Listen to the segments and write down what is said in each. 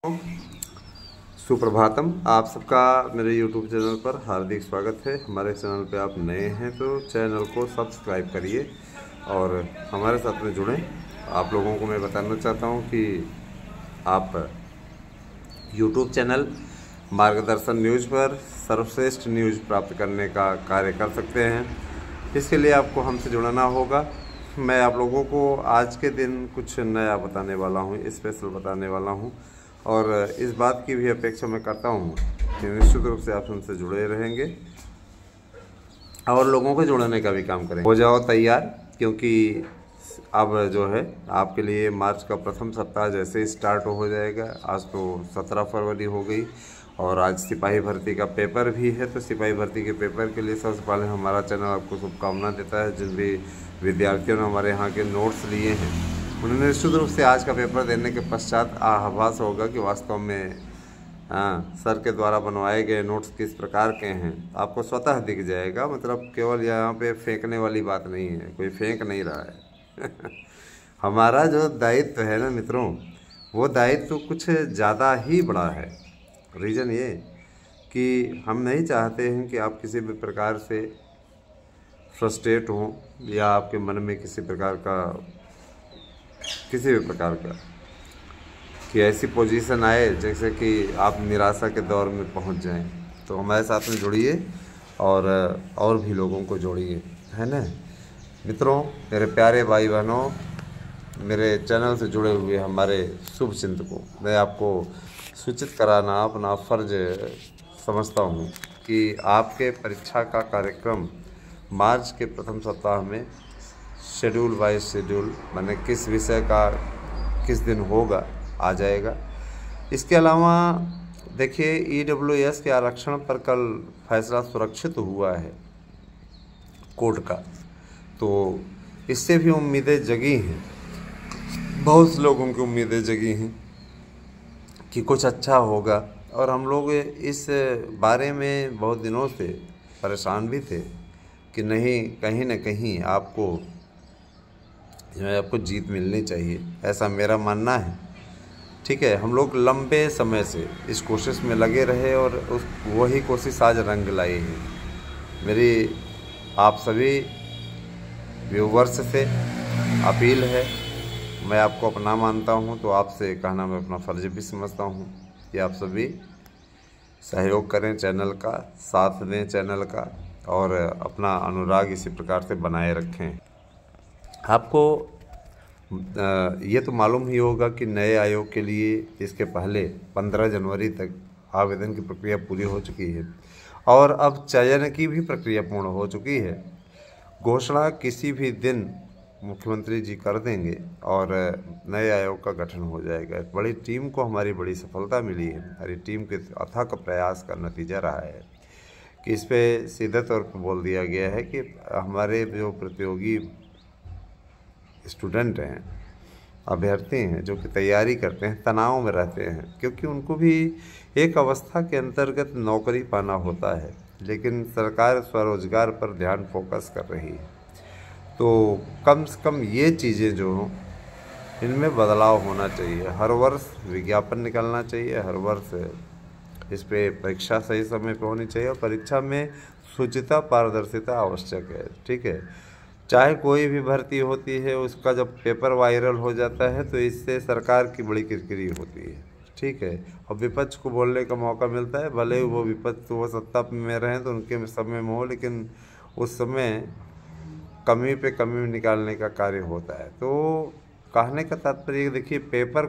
सुप्रभातम। आप सबका मेरे YouTube चैनल पर हार्दिक स्वागत है। हमारे चैनल पे आप नए हैं तो चैनल को सब्सक्राइब करिए और हमारे साथ में जुड़ें। आप लोगों को मैं बताना चाहता हूं कि आप YouTube चैनल मार्गदर्शन न्यूज़ पर सर्वश्रेष्ठ न्यूज़ प्राप्त करने का कार्य कर सकते हैं। इसके लिए आपको हमसे जुड़ना होगा। मैं आप लोगों को आज के दिन कुछ नया बताने वाला हूं, स्पेशल बताने वाला हूं और इस बात की भी अपेक्षा मैं करता हूं कि निश्चित रूप से आप हमसे जुड़े रहेंगे और लोगों को जोड़ने का भी काम करेंगे। हो जाओ तैयार, क्योंकि अब जो है आपके लिए मार्च का प्रथम सप्ताह जैसे ही स्टार्ट हो जाएगा। आज तो 17 फरवरी हो गई और आज सिपाही भर्ती का पेपर भी है। तो सिपाही भर्ती के पेपर के लिए सबसे पहले हमारा चैनल आपको शुभकामना देता है। जिन भी विद्यार्थियों ने हमारे यहाँ के नोट्स लिए हैं उन्होंने निश्चित रूप से आज का पेपर देने के पश्चात आभास होगा कि वास्तव में सर के द्वारा बनवाए गए नोट्स किस प्रकार के हैं। आपको स्वतः दिख जाएगा। मतलब केवल यहाँ पे फेंकने वाली बात नहीं है, कोई फेंक नहीं रहा है हमारा जो दायित्व है ना मित्रों, वो दायित्व कुछ ज़्यादा ही बड़ा है। रीज़न ये कि हम नहीं चाहते हैं कि आप किसी भी प्रकार से फ्रस्ट्रेट हों या आपके मन में किसी भी प्रकार का कि ऐसी पोजीशन आए जैसे कि आप निराशा के दौर में पहुंच जाएं। तो हमारे साथ में जुड़िए और भी लोगों को जोड़िए, है ना मित्रों। मेरे प्यारे भाई बहनों, मेरे चैनल से जुड़े हुए हमारे शुभ चिंतकों, मैं आपको सूचित कराना अपना फ़र्ज समझता हूं कि आपके परीक्षा का कार्यक्रम मार्च के प्रथम सप्ताह में शेड्यूल बाय शेड्यूल माने किस विषय का किस दिन होगा आ जाएगा। इसके अलावा देखिए EWS के आरक्षण पर कल फैसला सुरक्षित हुआ है कोर्ट का, तो इससे भी उम्मीदें जगी हैं। बहुत से लोगों की उम्मीदें जगी हैं कि कुछ अच्छा होगा और हम लोग इस बारे में बहुत दिनों से परेशान भी थे कि नहीं, कहीं न कहीं आपको जीत मिलनी चाहिए, ऐसा मेरा मानना है। ठीक है, हम लोग लंबे समय से इस कोशिश में लगे रहे और वही कोशिश आज रंग लाई है। मेरी आप सभी व्यूवर्स से अपील है, मैं आपको अपना मानता हूं तो आपसे कहना मैं अपना फ़र्ज भी समझता हूं कि आप सभी सहयोग करें, चैनल का साथ दें, चैनल का, और अपना अनुराग इसी प्रकार से बनाए रखें। आपको ये तो मालूम ही होगा कि नए आयोग के लिए इसके पहले 15 जनवरी तक आवेदन की प्रक्रिया पूरी हो चुकी है और अब चयन की भी प्रक्रिया पूर्ण हो चुकी है। घोषणा किसी भी दिन मुख्यमंत्री जी कर देंगे और नए आयोग का गठन हो जाएगा। एक बड़ी टीम को हमारी बड़ी सफलता मिली है। हमारी टीम के अथक प्रयास का नतीजा रहा है कि इस पर सीधे तौर पर बोल दिया गया है कि हमारे जो प्रतियोगी स्टूडेंट हैं, अभ्यर्थी हैं, जो कि तैयारी करते हैं, तनाव में रहते हैं, क्योंकि उनको भी एक अवस्था के अंतर्गत नौकरी पाना होता है, लेकिन सरकार स्वरोजगार पर ध्यान फोकस कर रही है। तो कम से कम ये चीज़ें जो हों इनमें बदलाव होना चाहिए। हर वर्ष विज्ञापन निकलना चाहिए, हर वर्ष इस पे परीक्षा सही समय पे होनी चाहिए और परीक्षा में शुचिता पारदर्शिता आवश्यक है। ठीक है, चाहे कोई भी भर्ती होती है, उसका जब पेपर वायरल हो जाता है तो इससे सरकार की बड़ी किरकिरी होती है। ठीक है, और विपक्ष को बोलने का मौका मिलता है, भले वो विपक्ष वो सत्ता में रहें तो उनके समय में हो, लेकिन उस समय कमी पे कमी निकालने का कार्य होता है। तो कहने का तात्पर्य देखिए, पेपर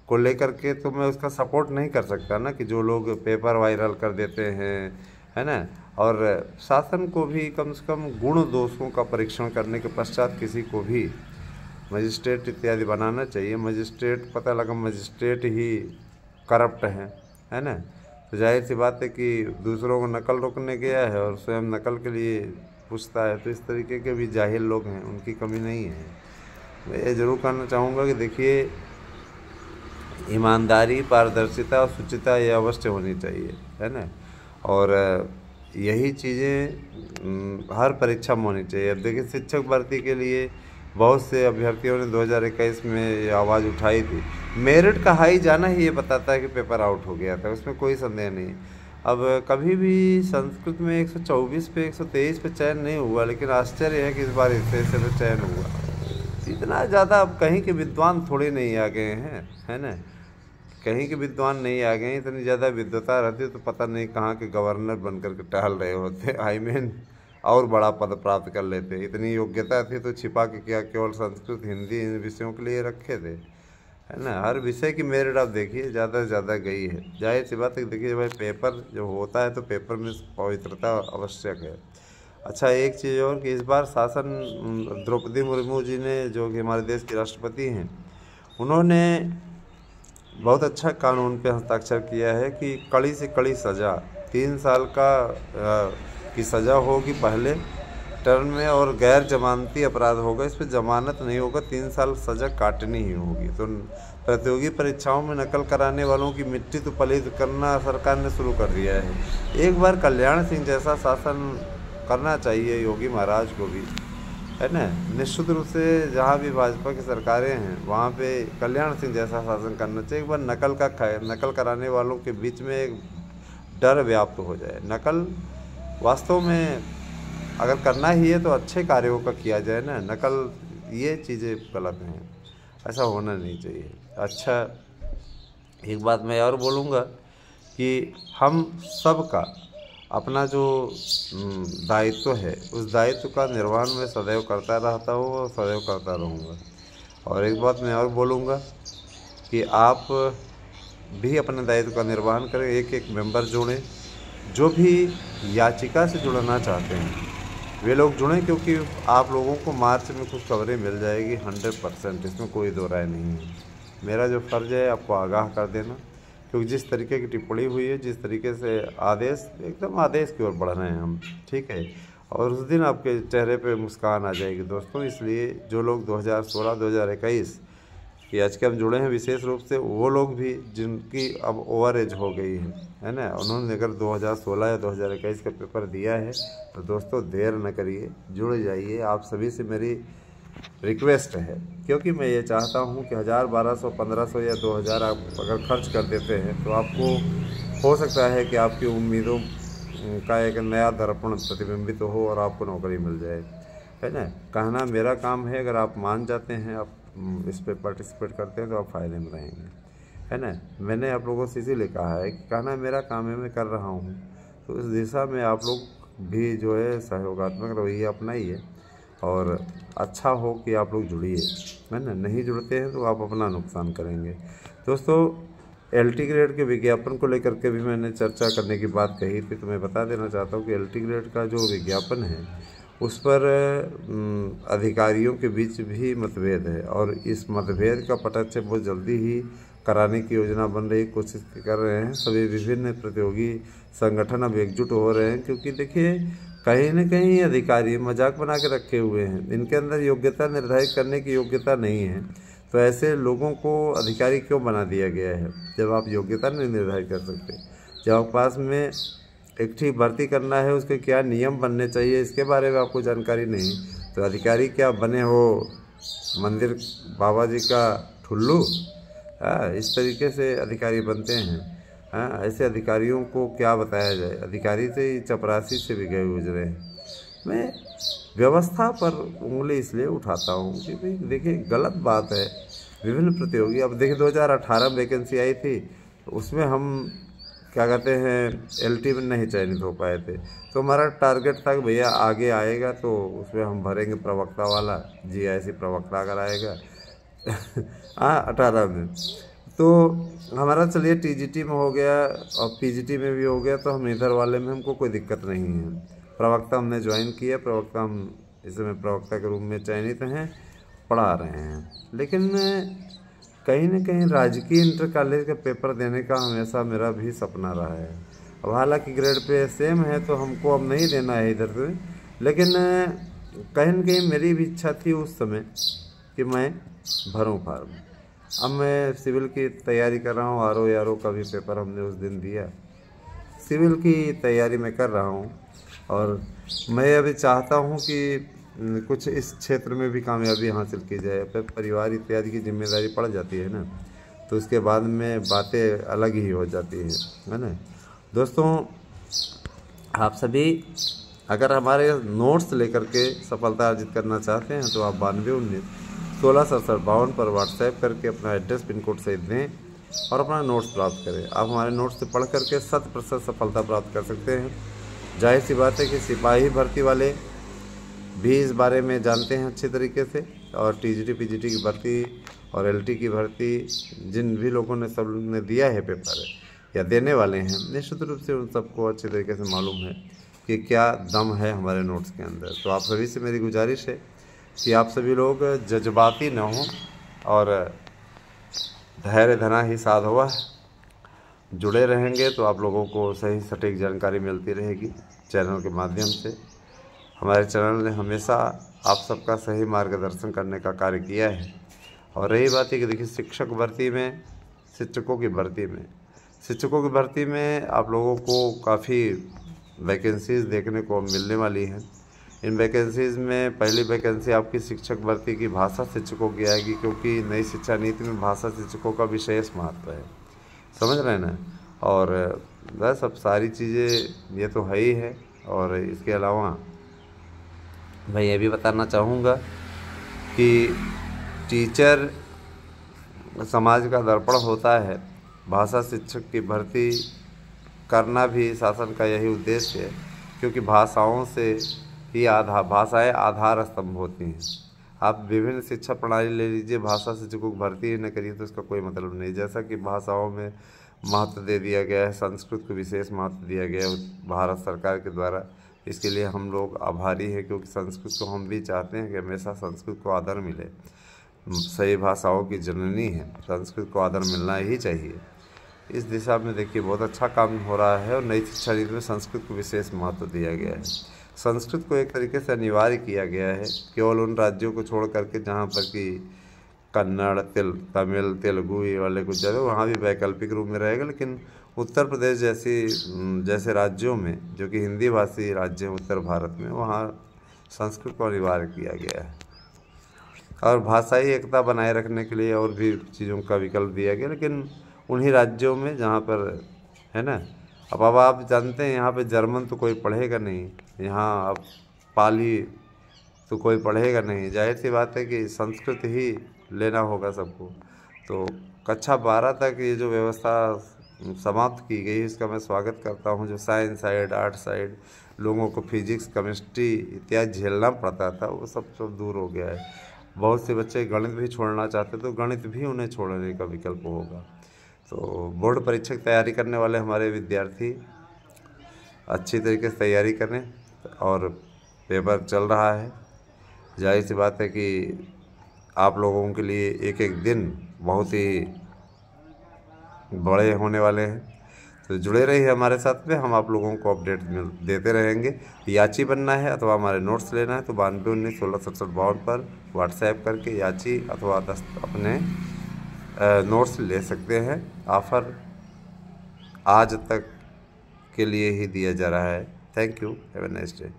को लेकर के तो मैं उसका सपोर्ट नहीं कर सकता ना कि जो लोग पेपर वायरल कर देते हैं, है ना। और शासन को भी कम से कम गुण दोषों का परीक्षण करने के पश्चात किसी को भी मजिस्ट्रेट इत्यादि बनाना चाहिए। मजिस्ट्रेट पता लगा मजिस्ट्रेट ही करप्ट है ना, तो जाहिर सी बात है कि दूसरों को नकल रोकने गया है और स्वयं नकल के लिए पूछता है। तो इस तरीके के भी जाहिल लोग हैं, उनकी कमी नहीं है। मैं ये ज़रूर कहना चाहूँगा कि देखिए, ईमानदारी, पारदर्शिता और शुचिता ये अवश्य होनी चाहिए, है ना। और यही चीज़ें हर परीक्षा में होनी चाहिए। अब देखिए, शिक्षक भर्ती के लिए बहुत से अभ्यर्थियों ने 2021 में ये आवाज़ उठाई थी, मेरिट का हाई जाना ही ये बताता है कि पेपर आउट हो गया था, उसमें कोई संदेह नहीं। अब कभी भी संस्कृत में 124 पे 123 पे चयन नहीं हुआ, लेकिन आश्चर्य है कि इस बार इससे पे चयन हुआ। इतना ज़्यादा अब कहीं के विद्वान थोड़े नहीं आ गए हैं, है ना, कहीं के विद्वान नहीं आ गए। इतनी ज़्यादा विद्वता रहती तो पता नहीं कहाँ के गवर्नर बन कर के टहल रहे होते, आई मीन और बड़ा पद प्राप्त कर लेते। इतनी योग्यता थी तो छिपा के क्या केवल संस्कृत हिंदी इन विषयों के लिए रखे थे, है ना। हर विषय की मेरिट आप देखिए ज़्यादा से ज़्यादा गई है। जाहिर सी बात है, देखिए भाई पेपर जो होता है तो पेपर में पवित्रता आवश्यक है। अच्छा, एक चीज़ और कि इस बार शासन द्रौपदी मुर्मू जी ने, जो कि हमारे देश की राष्ट्रपति हैं, उन्होंने बहुत अच्छा कानून पे हस्ताक्षर किया है कि कड़ी से कड़ी सज़ा 3 साल की सज़ा होगी पहले टर्म में, और गैर जमानती अपराध होगा, इस पर जमानत नहीं होगा, 3 साल सज़ा काटनी ही होगी। तो प्रतियोगी परीक्षाओं में नकल कराने वालों की मिट्टी तो पलीद करना सरकार ने शुरू कर दिया है। एक बार कल्याण सिंह जैसा शासन करना चाहिए योगी महाराज को भी, है ना। निश्चित रूप से जहाँ भी भाजपा की सरकारें हैं वहाँ पे कल्याण सिंह जैसा शासन करना चाहिए। एक बार नकल कराने वालों के बीच में एक डर व्याप्त हो जाए। नकल वास्तव में अगर करना ही है तो अच्छे कार्यों का किया जाए ना, नकल ये चीज़ें गलत हैं, ऐसा होना नहीं चाहिए। अच्छा, एक बात मैं और बोलूँगा कि हम सबका अपना जो दायित्व है, उस दायित्व का निर्वहन मैं सदैव करता रहता हूँ और सदैव करता रहूँगा। और एक बात मैं और बोलूँगा कि आप भी अपने दायित्व का निर्वहन करें, एक एक मेंबर जोड़ें। जो भी याचिका से जुड़ना चाहते हैं वे लोग जुड़ें, क्योंकि आप लोगों को मार्च में कुछ खबरें मिल जाएगी 100%, इसमें कोई दो राय नहीं है। मेरा जो फ़र्ज़ है आपको आगाह कर देना, क्योंकि जिस तरीके की टिप्पणी हुई है, जिस तरीके से आदेश, एकदम आदेश की ओर बढ़ रहे हैं हम, ठीक है। और उस दिन आपके चेहरे पे मुस्कान आ जाएगी दोस्तों। इसलिए जो लोग 2016-2021 की आज के हम जुड़े हैं, विशेष रूप से वो लोग भी जिनकी अब ओवर एज हो गई है ना, उन्होंने अगर 2016 या 2021 का पेपर दिया है तो दोस्तों देर न करिए, जुड़ जाइए। आप सभी से मेरी रिक्वेस्ट है, क्योंकि मैं ये चाहता हूँ कि 1000, 1200, 1500 या 2000 आप अगर खर्च कर देते हैं तो आपको हो सकता है कि आपकी उम्मीदों का एक नया दर्पण प्रतिबिंबित हो और आपको नौकरी मिल जाए, है ना। कहना मेरा काम है, अगर आप मान जाते हैं, आप इस पर पार्टिसिपेट करते हैं तो आप फ़ायदे में रहेंगे, है ना। मैंने आप लोगों से इसीलिए कहा है कि कहना मेरा काम है, मैं कर रहा हूँ, तो इस दिशा में आप लोग भी जो है सहयोगात्मक रवैया अपनाइए और अच्छा हो कि आप लोग जुड़िए, है ना। नहीं जुड़ते हैं तो आप अपना नुकसान करेंगे। दोस्तों, LT ग्रेड के विज्ञापन को लेकर के भी मैंने चर्चा करने की बात कही थी, तो मैं बता देना चाहता हूँ कि LT ग्रेड का जो विज्ञापन है उस पर अधिकारियों के बीच भी मतभेद है, और इस मतभेद का पटाक्षेप बहुत जल्दी ही कराने की योजना बन रही, कोशिश कर रहे हैं। सभी विभिन्न प्रतियोगी संगठन अब एकजुट हो रहे हैं, क्योंकि देखिए कहीं न कहीं अधिकारी मजाक बना के रखे हुए हैं, इनके अंदर योग्यता निर्धारित करने की योग्यता नहीं है। तो ऐसे लोगों को अधिकारी क्यों बना दिया गया है जब आप योग्यता नहीं निर्धारित कर सकते। जब आप पास में एक ठीक भर्ती करना है, उसके क्या नियम बनने चाहिए इसके बारे में आपको जानकारी नहीं, तो अधिकारी क्या बने हो मंदिर बाबा जी का ठुल्लू, इस तरीके से अधिकारी बनते हैं। ऐसे अधिकारियों को क्या बताया जाए, अधिकारी से ही चपरासी से भी गए गुजरे हैं। मैं व्यवस्था पर उंगली इसलिए उठाता हूँ कि भाई देखिए गलत बात है। विभिन्न प्रतियोगी, अब देखिए 2018 में वैकेंसी आई थी, उसमें हम क्या कहते हैं LT में नहीं चयनित हो पाए थे, तो हमारा टारगेट था कि भैया आगे आएगा तो उसमें हम भरेंगे प्रवक्ता वाला, GIC प्रवक्ता अगर आएगा 18 में, तो हमारा चलिए TGT में हो गया और PGT में भी हो गया, तो हम इधर वाले में हमको कोई दिक्कत नहीं है। प्रवक्ता हमने ज्वाइन किया, प्रवक्ता हम इस समय प्रवक्ता के रूप में चयनित हैं, पढ़ा रहे हैं। लेकिन कहीं न कहीं राजकीय इंटर कॉलेज का पेपर देने का हमेशा मेरा भी सपना रहा है। अब हालांकि ग्रेड पे सेम है तो हमको अब नहीं देना है इधर से, लेकिन कहीं न कहीं मेरी भी इच्छा थी उस समय कि मैं भरूं फार्म। अब मैं सिविल की तैयारी कर रहा हूं, RO का भी पेपर हमने उस दिन दिया, सिविल की तैयारी मैं कर रहा हूं, और मैं अभी चाहता हूं कि कुछ इस क्षेत्र में भी कामयाबी हासिल की जाए। पर परिवार इत्यादि की जिम्मेदारी पड़ जाती है ना, तो उसके बाद में बातें अलग ही हो जाती है ना। दोस्तों, आप सभी अगर हमारे नोट्स लेकर के सफलता अर्जित करना चाहते हैं तो आप 9219 16 67 52 पर व्हाट्सएप करके अपना एड्रेस पिन कोड सहित दें और अपना नोट्स प्राप्त करें। आप हमारे नोट्स से पढ़ करके 100% सफलता प्राप्त कर सकते हैं। जाहिर सी बात है कि सिपाही भर्ती वाले भी इस बारे में जानते हैं अच्छे तरीके से, और टीजीटी पीजीटी की भर्ती और एलटी की भर्ती जिन भी लोगों ने सब ने दिया है पेपर या देने वाले हैं, निश्चित रूप से उन सबको अच्छे तरीके से मालूम है कि क्या दम है हमारे नोट्स के अंदर। तो आप सभी से मेरी गुजारिश है कि आप सभी लोग जज्बाती न हों और धैर्य धना ही साधवा जुड़े रहेंगे तो आप लोगों को सही सटीक जानकारी मिलती रहेगी चैनल के माध्यम से। हमारे चैनल ने हमेशा आप सबका सही मार्गदर्शन करने का कार्य किया है। और रही बात है कि देखिए, शिक्षकों की भर्ती में आप लोगों को काफ़ी वैकेंसीज़ देखने को मिलने वाली हैं। इन वैकेंसीज़ में पहली वैकेंसी आपकी शिक्षक भर्ती की भाषा शिक्षकों की आएगी, क्योंकि नई शिक्षा नीति में भाषा शिक्षकों का विशेष महत्व है, समझ रहे हैं ना। और बस अब सारी चीज़ें ये तो है ही है। और इसके अलावा मैं ये भी बताना चाहूँगा कि टीचर समाज का दर्पण होता है। भाषा शिक्षक की भर्ती करना भी शासन का यही उद्देश्य है, क्योंकि भाषाएं आधार स्तंभ होती हैं। आप विभिन्न शिक्षा प्रणाली ले लीजिए, भाषा शिक्षकों की भर्ती ही न करिए तो इसका कोई मतलब नहीं। जैसा कि भाषाओं में महत्व दे दिया गया है, संस्कृत को विशेष महत्व दिया गया है भारत सरकार के द्वारा। इसके लिए हम लोग आभारी हैं, क्योंकि संस्कृत को हम भी चाहते हैं कि हमेशा संस्कृत को आदर मिले। सही भाषाओं की जननी है, संस्कृत को आदर मिलना ही चाहिए। इस दिशा में देखिए बहुत अच्छा काम हो रहा है, और नई शिक्षा नीति में संस्कृत को विशेष महत्व दिया गया है। संस्कृत को एक तरीके से अनिवार्य किया गया है, केवल उन राज्यों को छोड़ करके जहाँ पर कि कन्नड़, तमिल, तेलुगु ये वाले कुछ जगह वहाँ भी वैकल्पिक रूप में रहेगा। लेकिन उत्तर प्रदेश जैसे राज्यों में, जो कि हिंदी भाषी राज्य हैं उत्तर भारत में, वहाँ संस्कृत को अनिवार्य किया गया है। और भाषाई एकता बनाए रखने के लिए और भी चीज़ों का विकल्प दिया गया, लेकिन उन्हीं राज्यों में जहाँ पर है ना। अब आप जानते हैं यहाँ पे जर्मन तो कोई पढ़ेगा नहीं, यहाँ अब पाली तो कोई पढ़ेगा नहीं। जाहिर सी बात है कि संस्कृत ही लेना होगा सबको। तो कक्षा 12 तक ये जो व्यवस्था समाप्त की गई, इसका मैं स्वागत करता हूँ। जो साइंस साइड, आर्ट साइड लोगों को फिजिक्स, केमिस्ट्री इत्यादि झेलना पड़ता था, वो सब दूर हो गया है। बहुत से बच्चे गणित भी छोड़ना चाहते तो गणित भी उन्हें छोड़ने का विकल्प होगा। तो बोर्ड परीक्षा की तैयारी करने वाले हमारे विद्यार्थी अच्छी तरीके से तैयारी करें, और पेपर चल रहा है। जाहिर सी बात है कि आप लोगों के लिए एक एक दिन बहुत ही बड़े होने वाले हैं। तो जुड़े रहिए हमारे साथ में, हम आप लोगों को अपडेट देते रहेंगे। याची बनना है अथवा हमारे नोट्स लेना है तो 9219 16 67 52 पर व्हाट्सएप करके याची अथवा अपने नोट्स ले सकते हैं। ऑफ़र आज तक के लिए ही दिया जा रहा है। Thank you, have a nice day.